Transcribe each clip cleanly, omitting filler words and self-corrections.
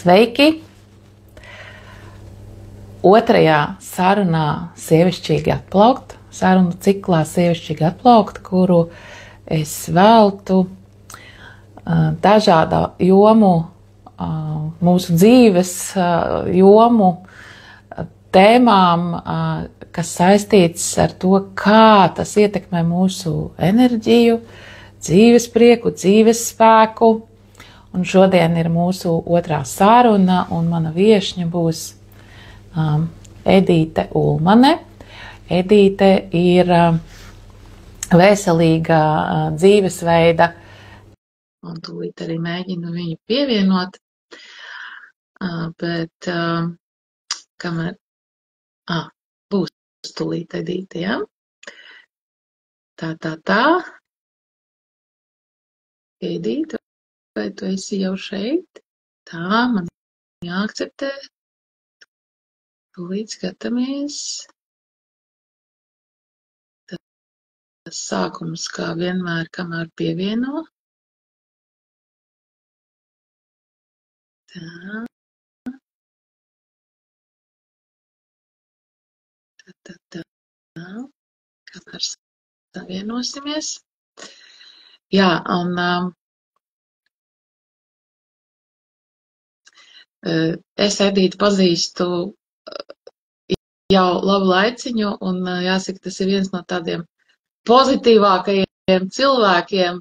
Sveiki! Otrajā sarunā Sievišķīgi atplaukt, sarunu ciklā Sievišķīgi atplaukt, kuru es veltu dažādu jomu, mūsu dzīves jomu tēmām, kas saistīts ar to, kā tas ietekmē mūsu enerģiju, dzīves prieku, dzīves spēku. Un šodien ir mūsu otrā saruna, un mana viešņa būs Edīte Ulmane. Edīte ir veselīga dzīvesveida, un tūlīt arī mēģinu viņu pievienot, bet kamēr būs tūlīt Edīte, ja? Tā. Edīte, vai tu esi jau šeit? Tā, man jāakceptē. Tūlīt skatāmies. Tas sākums, kā vienmēr, kamēr pievieno. Tā. Tā. Kamēr savienosimies. Jā, un es Edīti pazīstu jau labu laiciņu, un jāsaka, tas ir viens no tādiem pozitīvākajiem cilvēkiem,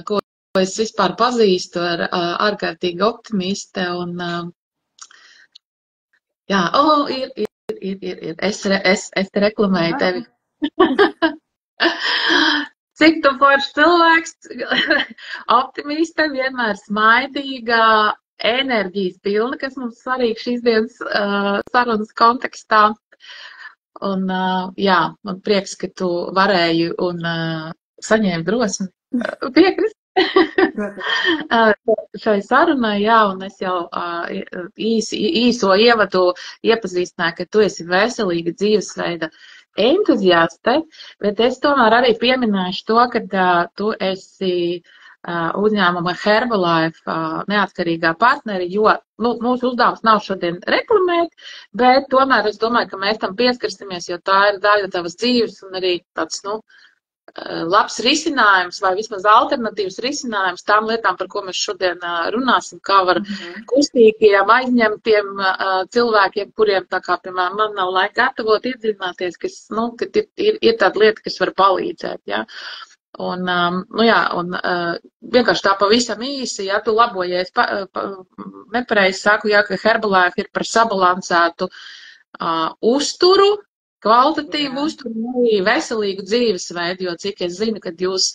ko es vispār pazīstu, ar ārkārtīgi optimiste, un jā, ir, es te reklamēju tevi. Cik tu foršs cilvēks, optimiste, vienmēr smaidīga, enerģijas pilna, kas mums svarīgi šīs dienas sarunas kontekstā. Un jā, man prieks, ka tu varēji un saņēmi drosmi piekrist šai sarunai, jā, un es jau īso ievadu iepazīstināju, ka tu esi veselīga dzīvesveida entuziaste, bet es tomēr arī pieminēšu to, ka tu esi uzņēmuma Herbalife neatkarīgā partneri, jo mūsu uzdevums nav šodien reklamēt, bet tomēr es domāju, ka mēs tam pieskarsimies, jo tā ir daļa tavas dzīves un arī tāds, labs risinājums vai vismaz alternatīvs risinājums tām lietām, par ko mēs šodien runāsim, kā var kustīgiem, aizņemtiem cilvēkiem, kuriem tā kā, piemēram, man nav laika gatavot, iedziļināties, kas, ka ir tāda lieta, kas var palīdzēt, jā. Un, vienkārši tā pavisam īsi, ja tu labojies, nepareizi saku, jā, ka Herbalife ir par sabalansētu uzturu, kvalitatīvu uzturu, arī veselīgu dzīvesveidu, jo cik es zinu, kad jūs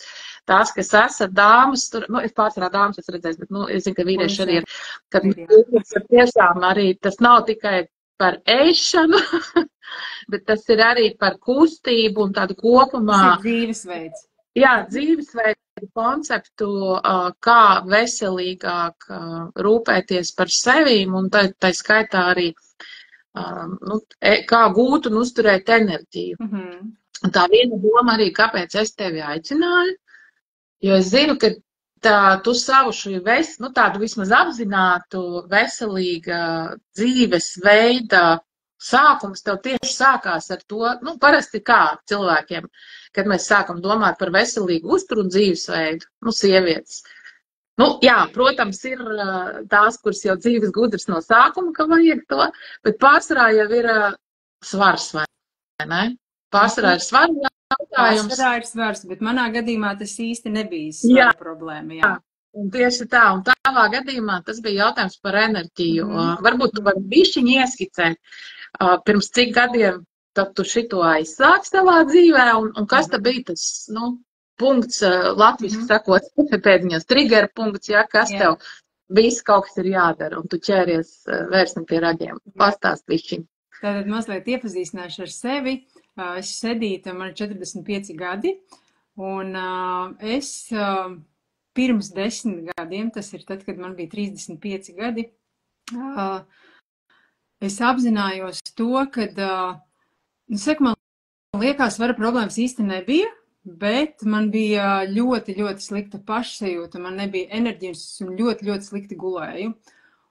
tās, kas esat dāmas, tur, es pārsvarā dāmas esmu redzējis, bet, es zinu, ka vīrieši arī ir, kad jūs tiešām arī, tas nav tikai par ēšanu, bet tas ir arī par kustību un tādu kopumā. Tas ir dzīvesveids. Jā, dzīvesveidu konceptu, kā veselīgāk rūpēties par sevīm un tā skaitā arī, kā gūt un uzturēt enerģiju. Un tā viena doma arī, kāpēc es tevi aicināju, jo es zinu, ka tu savu šo tādu vismaz apzinātu veselīga dzīvesveida sākums tev tieši sākās ar to, parasti kā cilvēkiem, kad mēs sākam domāt par veselīgu uzturu un dzīvesveidu, sievietes. Jā, protams, ir tās, kuras jau dzīves gudras no sākuma, ka vajag to, bet pārsvarā jau ir svars, vai ne? Pārsvarā ir svars jautājums. Pārsvarā ir svars, bet manā gadījumā tas īsti nebija svara problēma, jā. Un tieši tā, un tavā gadījumā tas bija jautājums par enerģiju. Varbūt tu vari bišķiņi ieskicēt, pirms cik gadiem tad tu šito aizsāks savā dzīvē, un kas tad bija tas, punkts, latviski sakot, pēdiņos trigger punkts, ja, kas tev viss kaut kas ir jādara, un tu ķēries vērsim pie raģiem. Pastāst bišķiņi. Tātad mazliet iepazīstināšu ar sevi. Es esmu Edīte, man ir 45 gadi, un es pirms 10 gadiem, tas ir tad, kad man bija 35 gadi, es apzinājos to, kad, man liekas, svara problēmas īsti nebija, bet man bija ļoti, ļoti slikta pašsajūta, man nebija enerģijas un ļoti, ļoti slikti gulēju.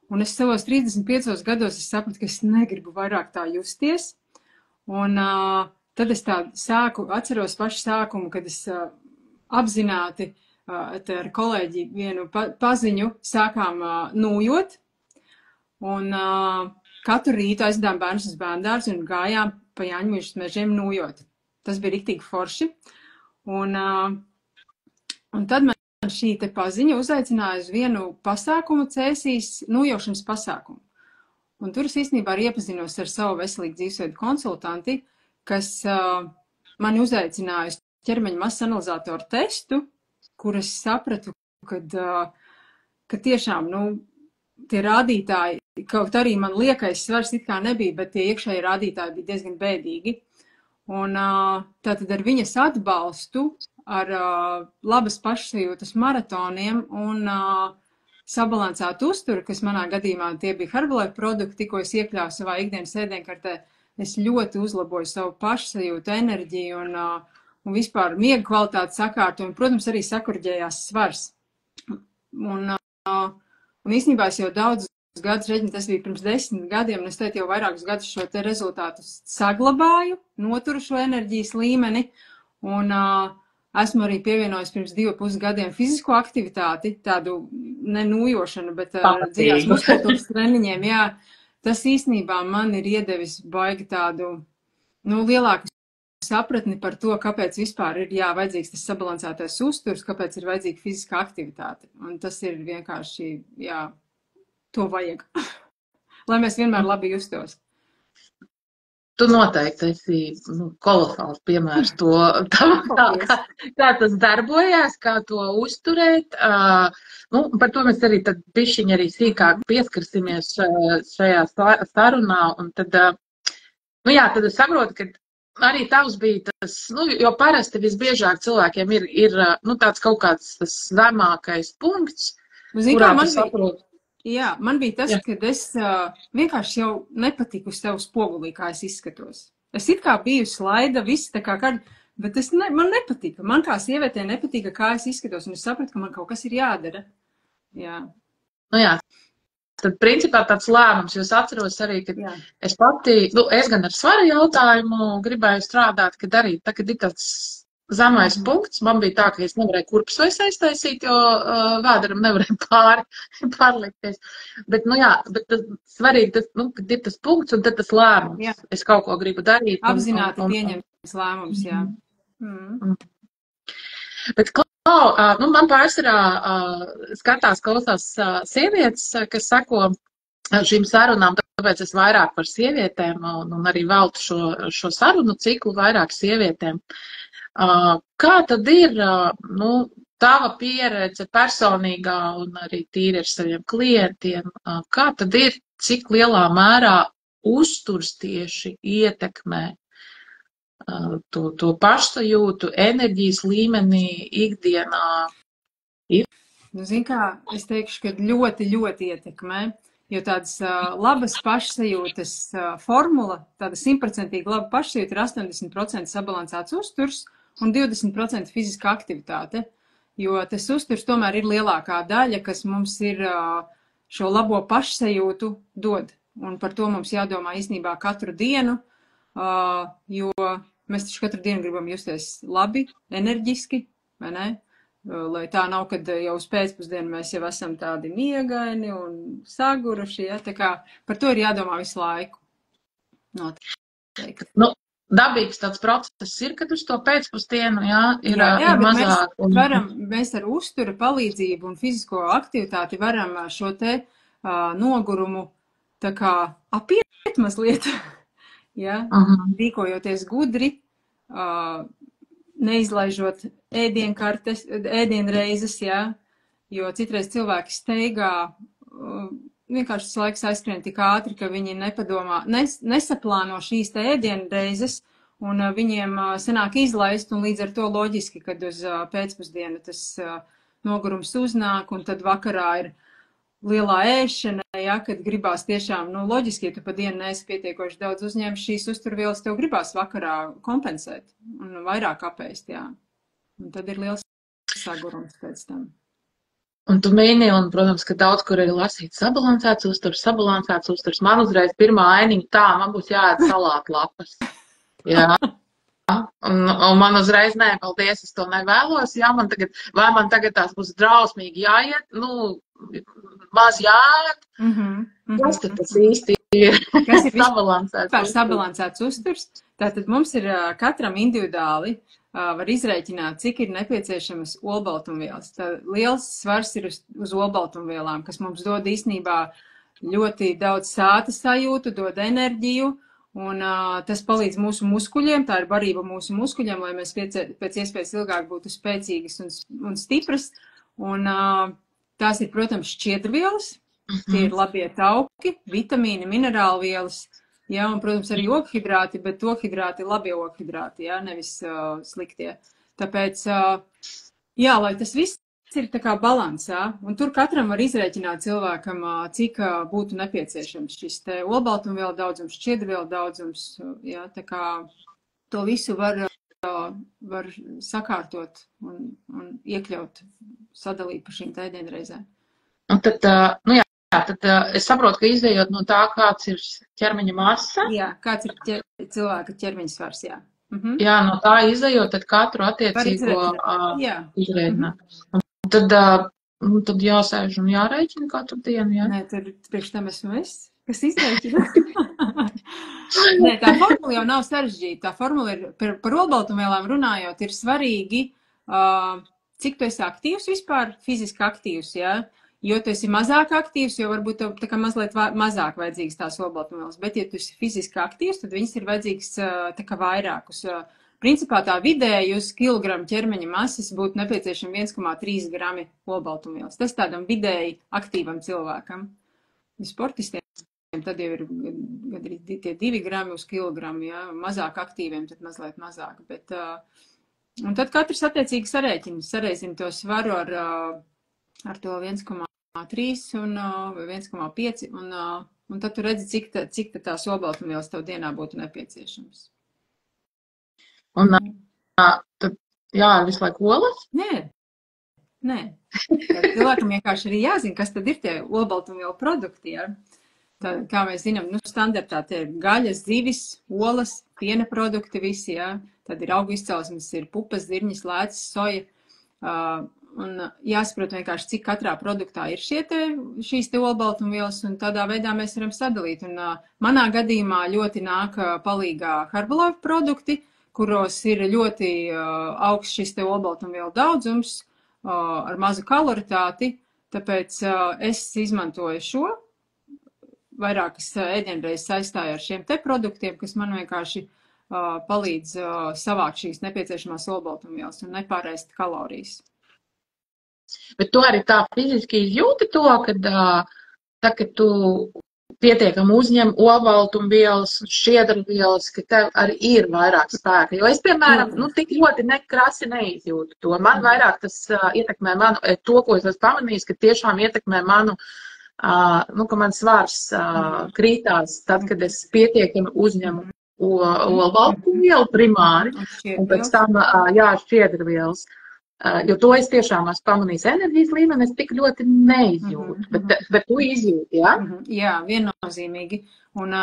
Un es savos 35 gados es sapratu, ka es negribu vairāk tā justies. Un tad es tā atceros pašu sākumu, kad es apzināti ar kolēģi vienu paziņu sākām nūjot. Un katru rītu aizdām bērnus uz bērndārzu un gājām pa Jāņmuižas mežiem nūjot. Tas bija riktīgi forši. Un tad man šī te paziņa uzaicināja uz vienu pasākumu Cēsīs, nūjošanas pasākumu. Un tur es īstenībā arī iepazinos ar savu veselīgu dzīvesveidu konsultanti, kas mani uzaicināja uz ķermeņa masas analizatoru testu, kur es sapratu, ka tiešām, tie rādītāji, kaut arī man liekais svars it kā nebija, bet tie iekšēji rādītāji bija diezgan bēdīgi. Un tātad ar viņas atbalstu, ar labas pašsajūtas maratoniem un sabalansētu uzturu, kas manā gadījumā tie bija Herbalife produkti, ko es iekļāvu savā ikdienas ēdienkartē, es ļoti uzlaboju savu pašsajūtu, enerģiju un vispār miega kvalitāti sakārtu, un, protams, arī sakurģējās svars. Un īstenībā es jau daudzus gadus reģinu, tas bija pirms 10 gadiem, un es teicu jau vairākus gadus šo te rezultātu saglabāju, noturu šo enerģijas līmeni, un esmu arī pievienojis pirms 2,5 gadiem fizisko aktivitāti, tādu nenūjošanu, bet dziļās muskultūras treniņiem, jā. Tas īstenībā man ir iedevis baigi tādu, lielāku sapratni par to, kāpēc vispār ir vajadzīgs tas sabalansētais uzturs, kāpēc ir vajadzīga fiziskā aktivitāte. Un tas ir vienkārši, to vajag, lai mēs vienmēr labi justos. Tu noteikti esi kolosāls piemērs to, kā tas darbojās, kā to uzturēt. Par to mēs arī tad bišķiņi arī sīkāk pieskarsimies šajā sarunā. Un tad, tad es saprotu, ka arī tavs bija tas, jo parasti visbiežāk cilvēkiem ir tāds kaut kāds tas zemākais punkts, kurā tu saproti. Jā, man bija tas, kad es vienkārši jau nepatiku sev spogulī, kā es izskatos. Es it kā biju slaida, viss tā kā bet man nepatika. Man kā sievietē nepatika, kā es izskatos, un es sapratu, ka man kaut kas ir jādara. Jā. Tad principā tāds lēmums, jo es atceros arī, ka es pati, es gan ar svara jautājumu gribēju strādāt, kad arī, kad ir tāds zemais punkts, man bija tā, ka es nevarēju kurpes vai aiztaisīt, jo vēderam nevarēju pārlikties. Bet, bet tas svarīgi, kad ir tas punkts un tad tas lēmums. Jā. Es kaut ko gribu darīt. Apzināti pieņemts lēmums, jā. Bet, man pārsvarā skatās, klausās sievietes, kas seko šīm sarunām, tāpēc es vairāk par sievietēm un arī veltu šo sarunu ciklu vairāk sievietēm. Kā tad ir tava pieredze personīgā un arī tīri ar saviem klientiem? Kā tad ir, cik lielā mērā uzturs tieši ietekmē to pašsajūtu, enerģijas līmenī, ikdienā? Zini kā, es teikšu, ka ļoti, ļoti ietekmē, jo tādas labas pašsajūtas formula, tāda 100% laba pašsajūta ir 80% sabalansēts uzturs, un 20% fiziska aktivitāte, jo tas uzturs tomēr ir lielākā daļa, kas mums ir šo labo pašsajūtu dod. Un par to mums jādomā īstenībā katru dienu, jo mēs taču katru dienu gribam justies labi, enerģiski, vai ne? Lai tā nav, kad jau uz pēcpusdienu mēs jau esam tādi miegaini un saguruši, ja? Tā kā par to ir jādomā visu laiku. Noteikti. Dabīgs tāds process ir, kad uz to pēcpusdienu, ir mazāk. Mēs ar uztura palīdzību un fizisko aktivitāti varam šo te nogurumu tā kā apiet mazliet, rīkojoties gudri, neizlaižot ēdienreizes, jo citreiz cilvēki steigā vienkārši tas laiks aizskrien tik ātri, ka viņi nepadomā, nesaplāno šīs te ēdienreizes, un viņiem sanāk izlaist, un līdz ar to loģiski, kad uz pēcpusdienu tas nogurums uznāk, un tad vakarā ir lielā ēšana, kad gribās tiešām, loģiski, ja tu pa dienu neesi pietiekoši daudz uzņēmis šīs uzturvielas, tev gribās vakarā kompensēt un vairāk apēst, Un tad ir liels sagurums pēc tam. Un tu mini, un, protams, ka daudz, kur ir lasīts sabalansēts uzturs. Man uzreiz pirmā ainiņa tā, man būs jāēd salātlapas. Jā. Un man uzreiz, nē, paldies, es to nevēlos, jā, vai man tagad tās būs drausmīgi jāiet, maz jāēd. Kas tad tas īsti ir? Kas ir sabalansēts uzturs? Tātad mums ir katram individuāli var izrēķināt, cik ir nepieciešamas olbaltumvielas. Liels svars ir uz olbaltumvielām, kas mums dod īstenībā ļoti daudz sāta sajūtu, dod enerģiju, un tas palīdz mūsu muskuļiem, tā ir barība mūsu muskuļiem, lai mēs pēc iespējas ilgāk būtu spēcīgas un stipras. Un tās ir, protams, šķiedrvielas, tie ir labie tauki, vitamīni, minerālvielas, jā, un, protams, arī oghidrāti, bet oghidrāti ir labie oghidrāti, jā, nevis sliktie. Tāpēc, jā, lai tas viss ir tā kā balansā, un tur katram var izrēķināt cilvēkam, cik būtu nepieciešams šis te olbaltumvielu daudzums, šķiedrvielu daudzums, jā, tā kā to visu var sakārtot un iekļaut, sadalīt pa šīm ēdienreizēm. Un tad, jā, tad es saprotu, ka izējot no tā, kāds ir ķermeņa masa. Jā, kāds ir cilvēka ķermeņa svars, jā. Jā, no tā izējot, tad katru attiecīgo izrēķināt. Tad jāsēž un jārēķina katru dienu, jā? Nē, tad priekš tam esmu es, kas izrēķina. Nē, tā formula jau nav sarežģīta. Tā formula ir, par olbaltumvielām runājot, ir svarīgi, cik tu esi aktīvs vispār, fiziski aktīvs, jā? Jo tu esi mazāk aktīvs, jo varbūt tev tā kā mazliet mazāk vajadzīgas tās olbaltumvielas, bet ja tu esi fiziski aktīvs, tad viņas ir vajadzīgas tā kā vairākus. Principā tā vidēji uz kilogramu ķermeņa masas būtu nepieciešama 1,3 grami olbaltumvielas. Tas tādam vidēji aktīvam cilvēkam. Sportistiem tad jau ir gandrīz tie 2 grami uz kilogramu, ja? Mazāk aktīviem tad mazliet mazāk. Bet, un tad katrs attiecīgi sareizina to svaru ar to 1,3 vai 1,5 un tad tu redzi, cik tās olbaltumvielas tev dienā būtu nepieciešams. Un tad jāēd visu laiku olas? Nē. Cilvēkam vienkārši arī jāzina, kas tad ir tie olbaltumvielu produkti, ja? Tā, kā mēs zinām, standartā tie ir gaļas, zivis, olas, piena produkti visi, ja? Tad ir augu izcelsmes, ir pupas, zirņas, lēcas, soja. Un jāsaprot vienkārši, cik katrā produktā ir šīs te olbaltumvielas, un tādā veidā mēs varam sadalīt. Un manā gadījumā ļoti nāk palīgā Herbalife produkti, kuros ir ļoti augsts šis te olbaltumvielu daudzums ar mazu kaloritāti, tāpēc es izmantoju šo. Vairākas ēdienreizes saistāju ar šiem te produktiem, kas man vienkārši palīdz savākt šīs nepieciešamās olbaltumvielas un nepārēst kalorijas. Bet tu arī tā fiziski izjūti to, kad tu pietiekami uzņem olbaltumvielas, šķiedrvielas, ka tev arī ir vairāk spēka. Jo es, piemēram, tik ļoti krasi neizjūtu to. Man vairāk tas ietekmē to, ko es esmu pamanījis, ka tiešām ietekmē manu, ka man svars krītās tad, kad es pietiekami uzņemu olbaltumvielu primāri, un pēc tam, šķiedrvielas. Jo to es tiešām esmu pamanījis enerģijas līmeni, es tik ļoti neizjūtu, bet tu izjūti, jā? Jā, viennozīmīgi. Un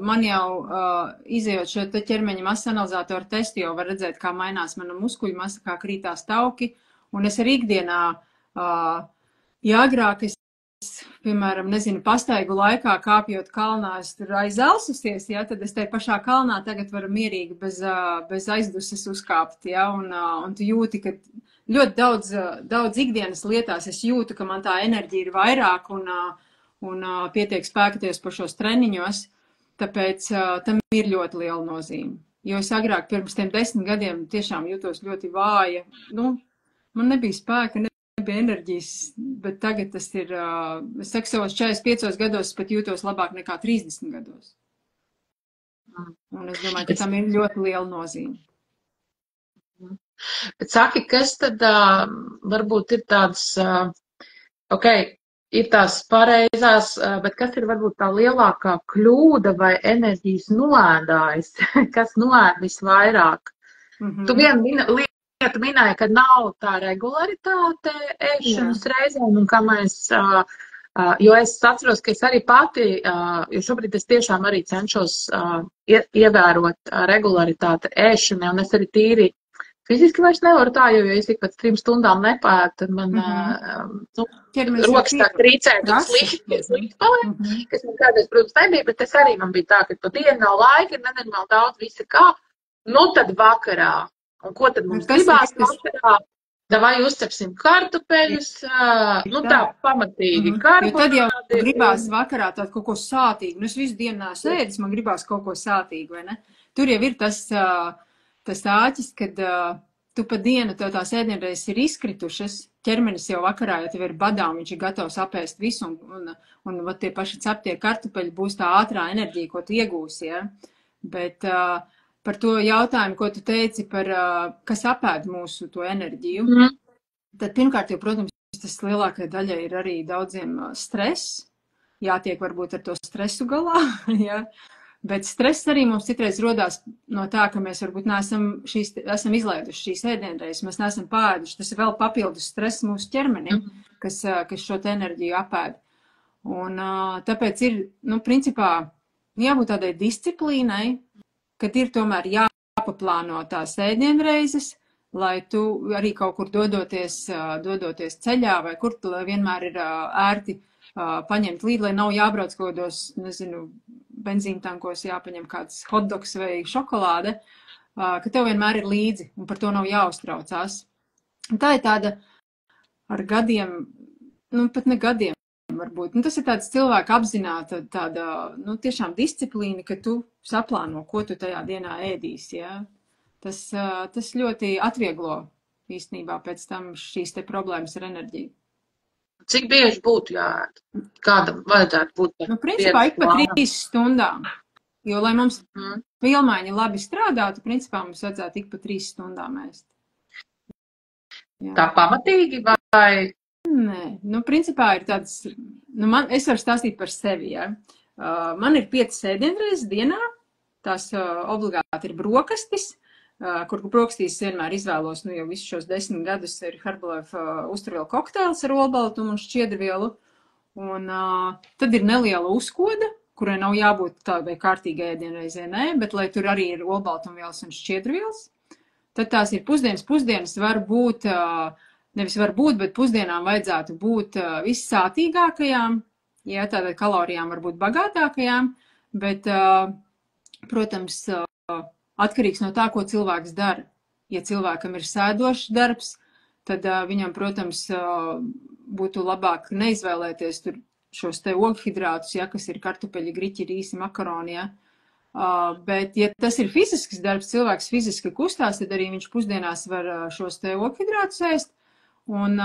man jau izējot šo ķermeņa masas analizatoru testu, jau var redzēt, kā mainās mana muskuļu masa, kā krītās tauki. Un es arī ikdienā, agrāk es, piemēram, pastaigu laikā kāpjot kalnā, es tur aizelsusies, ja, tad es te pašā kalnā tagad varu mierīgi bez aizduses uzkāpt, ja, un tu jūti, ka ļoti daudz ikdienas lietās es jūtu, ka man tā enerģija ir vairāk un pietiek spēkoties par šos treniņos, tāpēc tam ir ļoti liela nozīme. Jo es agrāk pirms tiem 10 gadiem tiešām jūtos ļoti vāja, man nebija spēka, nebija enerģijas, bet tagad tas ir, es saku, savos 45 gados pat jūtos labāk nekā 30 gados. Un es domāju, ka tam ir ļoti liela nozīme. Bet saki, kas tad varbūt ir tāds, ir tās pareizās, bet kas ir varbūt tā lielākā kļūda vai enerģijas noēdājs, kas noēd visvairāk? Tu vienu tu minēji, ka nav tā regularitāte ēšanas reizēm, un kā mēs, jo es atceros, ka es arī pati, jo šobrīd es tiešām arī cenšos ievērot regularitāti ēšanai, un es arī tīri fiziski vairs nevaru tā, jo es ik pēc 3 stundām nepētu, tad man rokas tā trīcēt un slikti paliek, kas man kādreiz, protams, nebija, bet es arī man bija tā, ka pa dienu nav laika, ir nenormāli daudz visa kā, nu tad vakarā. Un ko tad mums gribās vakarā? Vai uzcepsim kartupeļus, nu tā pamatīgi karbohidrāti. Jo tad jau gribās vakarā tādu kaut ko sātīgu. Nu es visu dienu neesmu ēdis, man gribās kaut ko sātīgu, vai ne? Tur jau ir tas āķis, kad tu pa dienu tev tās ēdienreizes ir izkritušas, ķermenis jau vakarā, ja tev ir badā, un viņš ir gatavs apēst visu, un tie paši ceptie kartupeļi būs tā ātrā enerģija, ko tu iegūsi, ja? Bet par to jautājumu, ko tu teici par, kas apēd mūsu to enerģiju, tad pirmkārt jau, protams, tas lielākai daļai ir arī daudziem stress, jātiek varbūt ar to stresu galā, ja? Bet stress arī mums citreiz rodās no tā, ka mēs varbūt esam izlaiduši šīs ēdienreizes, mēs neesam pāēduši. Tas ir vēl papildus stress mūsu ķermenim, kas šo te enerģiju apēd. Un tāpēc ir, nu, principā, jābūt tādai disciplīnai, kad ir tomēr jāpaplāno tās ēdienreizes, lai tu arī kaut kur dodoties ceļā vai kur tu vienmēr ir ērti paņemt līdzi, lai nav jābrauc kaut kādos, nezinu, benzīntankos jāpaņem kāds hotdogs vai šokolāde, ka tev vienmēr ir līdzi un par to nav jāuztraucās. Un tā ir tāda ar gadiem, nu pat ne gadiem varbūt, nu tas ir tāds cilvēka apzināta tāda, nu tiešām disciplīna, ka tu saplāno, ko tu tajā dienā ēdīsi, ja. Tas ļoti atvieglo īstenībā pēc tam šīs te problēmas ar enerģiju. Cik bieži būtu jāēd? Kādam vajadzētu būt? Nu, principā, ik pa 3 stundām. Jo, lai mums vielmaiņa labi strādātu, principā mums vajadzētu ik pa 3 stundām ēst. Jā. Tā pamatīgi vai? Nē, nu, principā ir tāds, nu, es varu stāstīt par sevi, ja. Man ir 5 ēdienreizes dienā, tās obligāti ir brokastis, kur brokastīs vienmēr izvēlos, nu jau visus šos 10 gadus ir Herbalife uzturvielu kokteils ar olbaltumu un šķiedrvielu. Un tad ir neliela uzkoda, kurai nav jābūt tādai kārtīgai ēdienreizē, nē, bet lai tur arī ir olbaltumvielas un šķiedrvielas. Tad tās ir pusdienas. Pusdienas var būt, nevis var būt, bet pusdienām vajadzētu būt vissātīgākajām, ja tātad kalorijām var būt bagātākajām, bet, protams, atkarīgs no tā, ko cilvēks dara. Ja cilvēkam ir sēdošs darbs, tad viņam, protams, būtu labāk neizvēlēties tur šos te ogļhidrātus, ja, kas ir kartupeļi, griķi, rīsi, makaroni, ja. Bet, ja tas ir fizisks darbs, cilvēks fiziski kustās, tad arī viņš pusdienās var šos te ogļhidrātus ēst. Un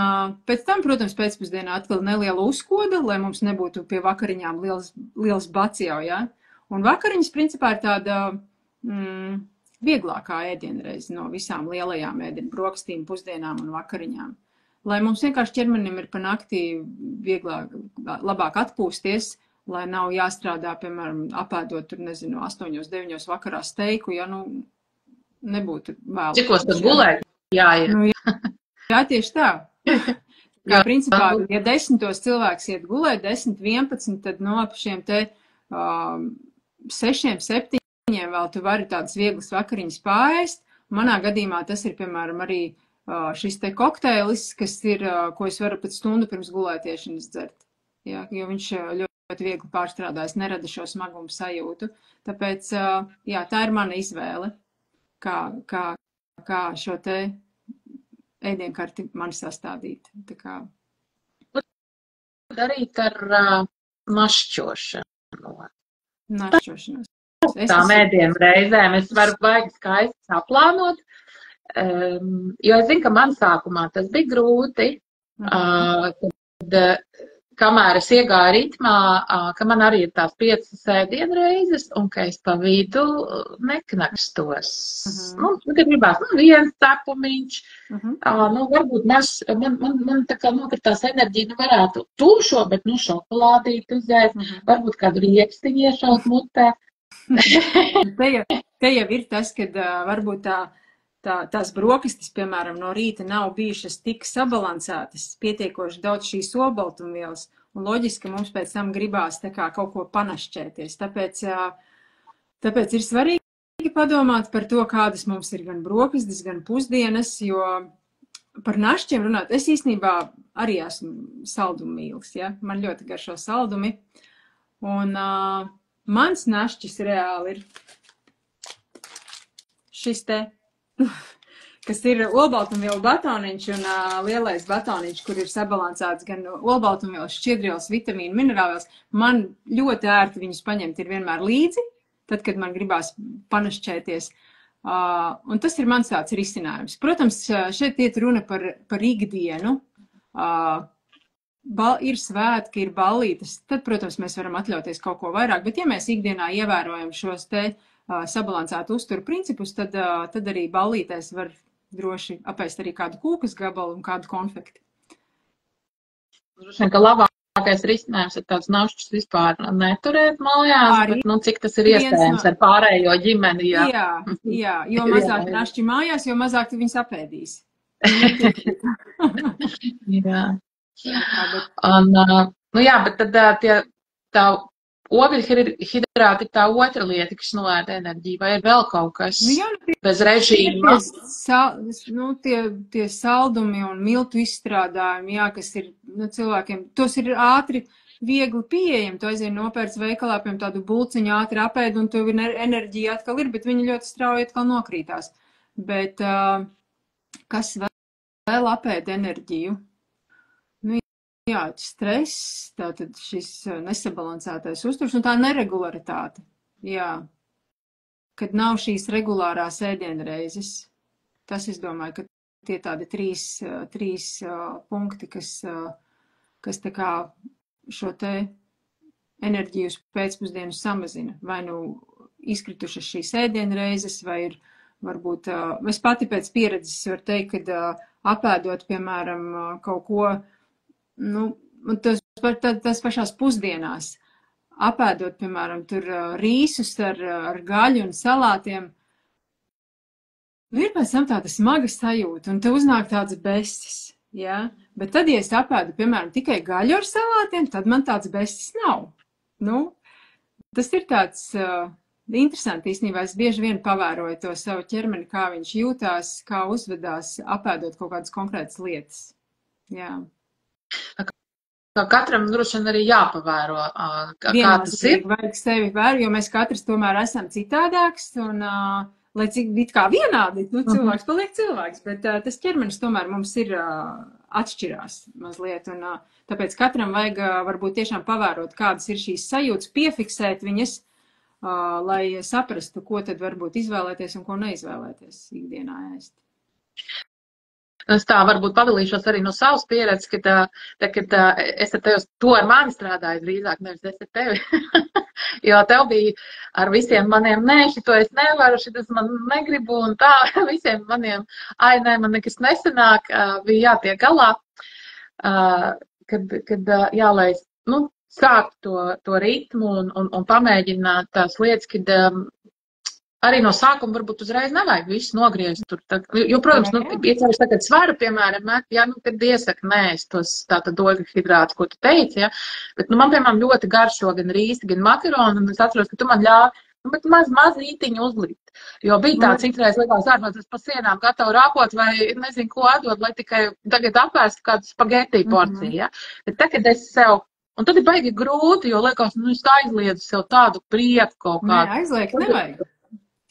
pēc tam, protams, pēcpusdienā atkal neliela uzkoda, lai mums nebūtu pie vakariņām liels bats jau, ja. Un vakariņas, principā, ir tāda vieglākā ēdienreize no visām lielajām brokastīm, pusdienām un vakariņām. Lai mums vienkārši ķermenim ir pa naktī vieglāk, labāk atpūsties, lai nav jāstrādā, piemēram, apēdot tur, nezinu, 8-9 vakarā steiku, ja, nu, nebūtu vēl. Cikos tad gulēt? Jā. Nu, jā, tieši tā. Kā principā, ja 10 cilvēks iet gulēt, 10-11, tad no šiem te 6-7 vēl tu vari tādas vieglas vakariņas pārēst. Manā gadījumā tas ir, piemēram, arī šis te kokteilis, kas ir, ko es varu pat stundu pirms gulētiešanas dzert. Jā, jo viņš ļoti viegli pārstrādājas, nerada šo smagumu sajūtu. Tāpēc, jā, tā ir mana izvēle, kā šo te ēdienkarti man sastādīt. Tā kā. Darīt ar našķošanu. Našķošanos. Tām ēdienreizēm es varu baigi skaisti saplānot, jo es zinu, ka man sākumā tas bija grūti, kad kamēr es iegāju ritmā, ka man arī ir tās 5 ēdienreizes un ka es pa vidu neknakstos. Nu, kad gribās, viens cepumiņš, nu, varbūt man tā kā nokritās enerģija, nu, varētu tumšo, bet, nu, šokolādīt uzēst, varbūt kādu riekstiņu iešaut mutē. Te jau ir tas, kad varbūt tās brokastis, piemēram, no rīta nav bijušas tik sabalansētas, pietiekoši daudz šīs olbaltumvielas, un loģiski, ka mums pēc tam gribās tā kā kaut ko panašķēties. Tāpēc ir svarīgi padomāt par to, kādas mums ir gan brokastis, gan pusdienas, jo par našķiem runāt, es īstenībā arī esmu saldumīlis, ja? Man ļoti garšo saldumi, un mans našķis reāli ir šis te, kas ir olbaltumvielu batoniņš un lielais batoniņš, kur ir sabalansēts gan olbaltumvielas, šķiedrielas, vitamīnu, minerālvielas. Man ļoti ērti viņus paņemt ir vienmēr līdzi, tad, kad man gribās panašķēties. Un tas ir mans tāds risinājums. Protams, šeit iet runa par ikdienu. Ir svētki, ir ballītes, tad, protams, mēs varam atļauties kaut ko vairāk, bet ja mēs ikdienā ievērojam šos te sabalansētu uzturu principus, tad arī ballītēs var droši apēst arī kādu kūkas gabalu un kādu konfekti. Droši vien, ka labākais risinājums ir tāds našķis vispār neturēt mājās, bet, nu, cik tas ir iespējams ar pārējo ģimeni. Jā, jo mazāk našķi mājās, jo mazāk tu viņus apēdīs. Jā. Un, nu jā, bet tad tā ogļhidrāti ir tā otra lieta, kas novērta enerģiju, vai ir vēl kaut kas bez režīma? Tie saldumi un miltu izstrādājumi, jā, kas ir cilvēkiem, tos ir ātri, viegli pieejami. Tu aizvien nopērc veikalā, piemēram, tādu bulciņu ātri apēd, un tev enerģija atkal ir, bet viņi ļoti strauji atkal nokrītās. Bet kas vēl apēd enerģiju? Jā, stress, tātad šis nesabalansētais uzturs un tā neregularitāte. Jā, kad nav šīs regulārās ēdienreizes. Tas, es domāju, ka tie tādi trīs punkti, kas tā kā šo te enerģiju uz pēcpusdienu samazina. Vai nu izkritušas šīs ēdienreizes, vai ir varbūt, es pati pēc pieredzes varu teikt, kad apēdot, piemēram, kaut ko, tas pašās pusdienās, apēdot, piemēram, tur rīsus ar gaļu un salātiem, ir pēc tam tāda smaga sajūta, un te uznāk tāds bestis, ja? Bet tad, ja es apēdu, piemēram, tikai gaļu ar salātiem, tad man tāds bestis nav. Tas ir tāds interesanti īstenībā. Es bieži vien pavēroju to savu ķermeni, kā viņš jūtās, kā uzvedās, apēdot kaut kādas konkrētas lietas. Jā. Katram droši vien arī jāpavēro, kā tas ir. Vajag sevi vērot, jo mēs katrs tomēr esam citādāks, un lai cik it kā vienādi, cilvēks paliek cilvēks, bet tas ķermenis tomēr mums ir atšķirās mazliet, un tāpēc katram vajag varbūt tiešām pavērot, kādas ir šīs sajūtas, piefiksēt viņas, lai saprastu, ko tad varbūt izvēlēties un ko neizvēlēties ikdienā ēst. Es tā varbūt padalīšos arī no savas pieredzes, kad es ar tevi to ar mani strādāju drīzāk, nevis es ar tevi. Jo tev bija ar visiem maniem, nē, šito es nevaru, šitas man negribu un tā, visiem maniem, nē, man nekas nesanāk, bija jātiek galā, kad jālaiž, sākt to ritmu un pamēģināt tās lietas, kad arī no sākuma varbūt uzreiz nevajag visu nogriezt tur. Jo, protams, iecējuši tagad svaru, piemēram, kad iesaka, nē, es tos tātad ogļhidrātus, ko tu teici, ja, bet, man, piemēram, ļoti garšo gan rīsti, gan makaroni, un es atceros, ka tu man ļāvi, bet maz ītiņu uzlikt. Jo bija tā citreiz likās ārpēc pa sienām gatavu rāpot vai nezinu, ko atdot, lai tikai tagad apēstu kādu spagetī porciju, ja. Bet tagad es sev, un tad ir baigi grūti, jo liekas, es aizliedzu sev tādu prieku kaut kādu. Nē, aizliegt nevajag.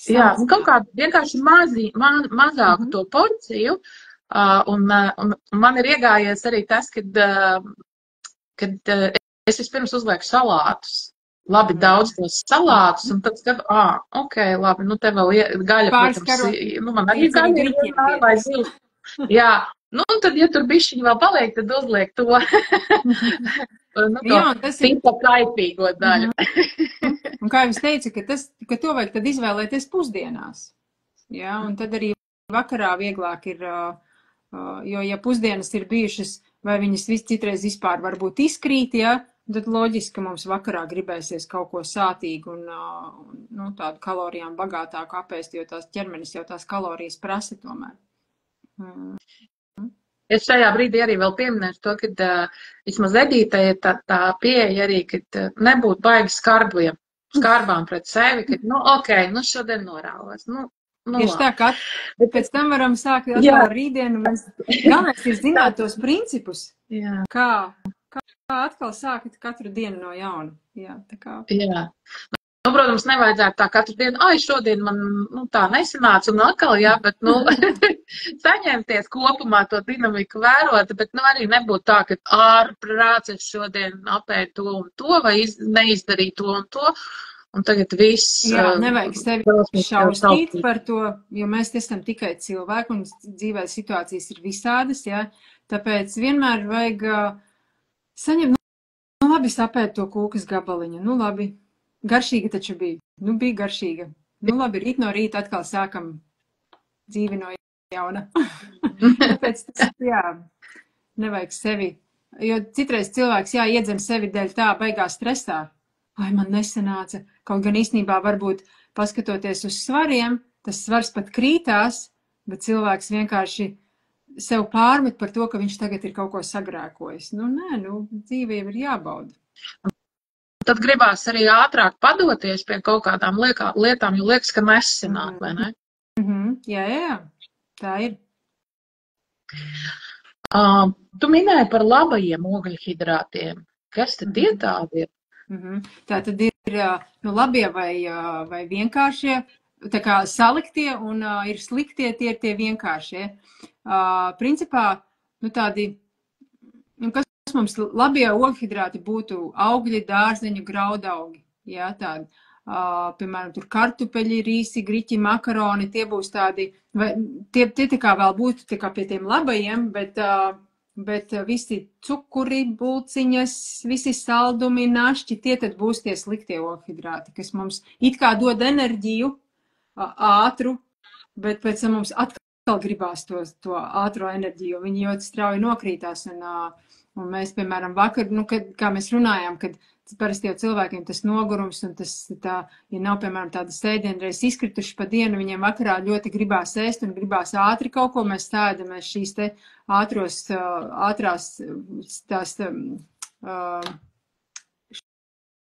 Jā, kaut kā vienkārši mazāku to porciju, un man ir iegājies arī tas, kad es vispirms uzlieku salātus, labi daudz tos salātus, un tad skatu, ok, labi, te vēl gaļa, protams, man arī gaļa ir vai zils. Jā, tad, ja tur bišķiņi vēl paliek, tad uzliek to. Jā, tas ir tā kaipīgo daļu. Un kā jums teica, ka to vajag tad izvēlēties pusdienās. Jā, un tad arī vakarā vieglāk ir, jo ja pusdienas ir bijušas, vai viņas citreiz vispār varbūt izkrīt, ja, Tad loģiski, ka mums vakarā gribēsies kaut ko sātīgu un nu, tādu kalorijām bagātāku apēst, jo tās ķermenis jau tās kalorijas prasa tomēr. Es šajā brīdī arī vēl pieminēšu to, ka vismaz Edītei ir tā pieeja arī, ka nebūtu baigi skarbām pret sevi, ka, nu, ok, nu, šodien norāvos. Nu, tieši tā, ka pēc tam varam sākt atkal ar rītdienu. Galvenais ir zināt tos principus, kā atkal sākt katru dienu no jauna. Jā, tā kā. Jā. Nu, protams, nevajadzētu tā katru dienu, šodien man tā nesanāca un atkal, bet, saņemties kopumā to dinamiku vērot, bet, arī nebūtu tā, ka ārprāts es šodien apēju to un to, vai neizdarīju to un to, un tagad viss. Jā, nevajag sevi šaustīt par to, jo mēs esam tikai cilvēki un dzīvē situācijas ir visādas, jā, tāpēc vienmēr vajag saņemt, labi, sapēt to kūkas gabaliņu, labi. Garšīga taču bija. Bija garšīga. Labi, rīt no rīta atkal sākam dzīvi no jauna. Tāpēc tas, nevajag sevi. Jo citreiz cilvēks, iedzen sevi dēļ tā baigā stresā. Man nesanāca. Kaut gan īstenībā varbūt paskatoties uz svariem, tas svars pat krītās, bet cilvēks vienkārši sev pārmet par to, ka viņš tagad ir kaut ko sagrēkojis. Nē, dzīve jau ir jābauda. Tad gribās arī ātrāk padoties pie kaut kādām lietām, jo liekas, ka nesanāk, vai ne? Jā, tā ir. Tu minēji par labajiem ogļhidrātiem. Kas tad tie tādi ir? Tā tad ir labie vai vienkāršie, tā kā saliktie un ir sliktie, tie ir tie vienkāršie. Principā, tādi, kas mums labie ogļhidrāti būtu augļi, dārzeņu, graudaugi, tādi, piemēram, tur kartupeļi, rīsi, griķi, makaroni, tie būs tādi, tie tā kā vēl būtu tā kā pie tiem labajiem, bet visi cukuri, bulciņas, visi saldumi, našķi, tie tad būs tie sliktie ogļhidrāti, kas mums it kā dod enerģiju ātru, bet pēc tam mums atkal gribās to ātro enerģiju, viņi ļoti strauji nokrītās un mēs, piemēram, vakar, kā mēs runājām, kad parasti jau cilvēkiem tas nogurums un tas, ja nav, piemēram, tāda sēdienreiz izkrituši pa dienu, viņiem vakarā ļoti gribās ēst un gribās ātri kaut ko, mēs sēdamies šīs te ātrās,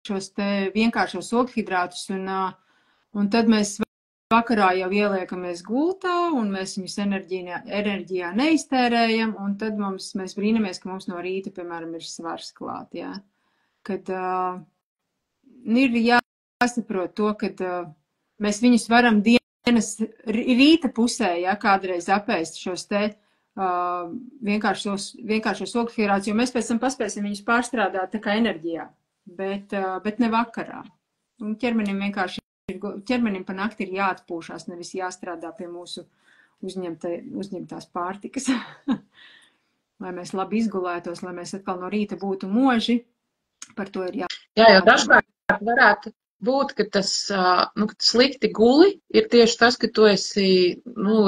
šos te vienkāršos ogļhidrātus un tad mēs vakarā jau ieliekamies gultā un mēs viņus enerģijā neiztērējam un tad mēs brīnamies, ka mums no rīta, piemēram, ir svars klāt, Kad ir jāsaprot to, kad mēs viņus varam dienas rīta pusē, kādreiz apēst šos te vienkāršos ogļhidrātus, jo mēs pēc tam paspēsim viņus pārstrādāt tā kā enerģijā, bet ne vakarā. Un ķermenim pa nakti ir jāatpūšās, nevis jāstrādā pie mūsu uzņemtās pārtikas. Lai mēs labi izgulētos, lai mēs atkal no rīta būtu moži, par to ir Jā, jo dažkārt varētu būt, ka tas slikti guli ir tieši tas, ka tu esi,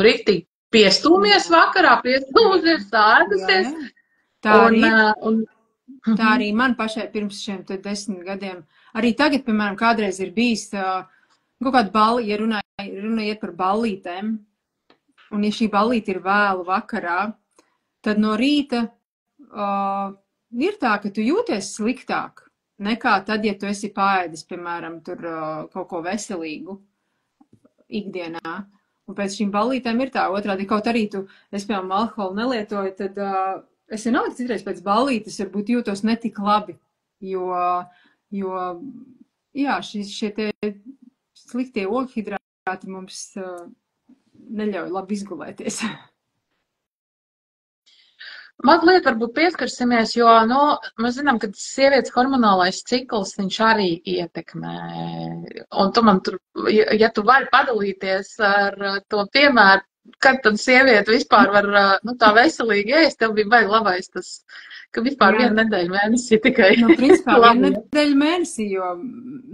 riktīgi piestūmies vakarā, piestūmies, sēdusies. Tā arī man pašai pirms šiem 10 gadiem. Arī tagad, piemēram, kādreiz ir bijis kaut kāda balli, ja runa iet par ballītēm, un ja šī ballīte ir vēlu vakarā, tad no rīta ir tā, ka tu jūties sliktāk nekā tad, ja tu esi paēdis, piemēram, tur kaut ko veselīgu ikdienā. Un pēc šīm ballītēm ir tā otrādi, kaut arī es, piemēram, alkoholu nelietoju, tad es vienalga citreiz pēc ballītes varbūt jūtos netik labi, jo šie te sliktie ogļhidrāti mums neļauj labi izgulēties. Mazliet varbūt pieskarsimies, jo, mēs zinām, ka sievietes hormonālais cikls, viņš arī ietekmē. Un tu man tur, ja tu vari padalīties ar to piemēru, kad tad sieviete vispār var, tā veselīgi ēst, tev bija baigi labais tas, ka vispār vienu nedēļu mēnesī tikai. Principā vienu nedēļu mēnesī, jo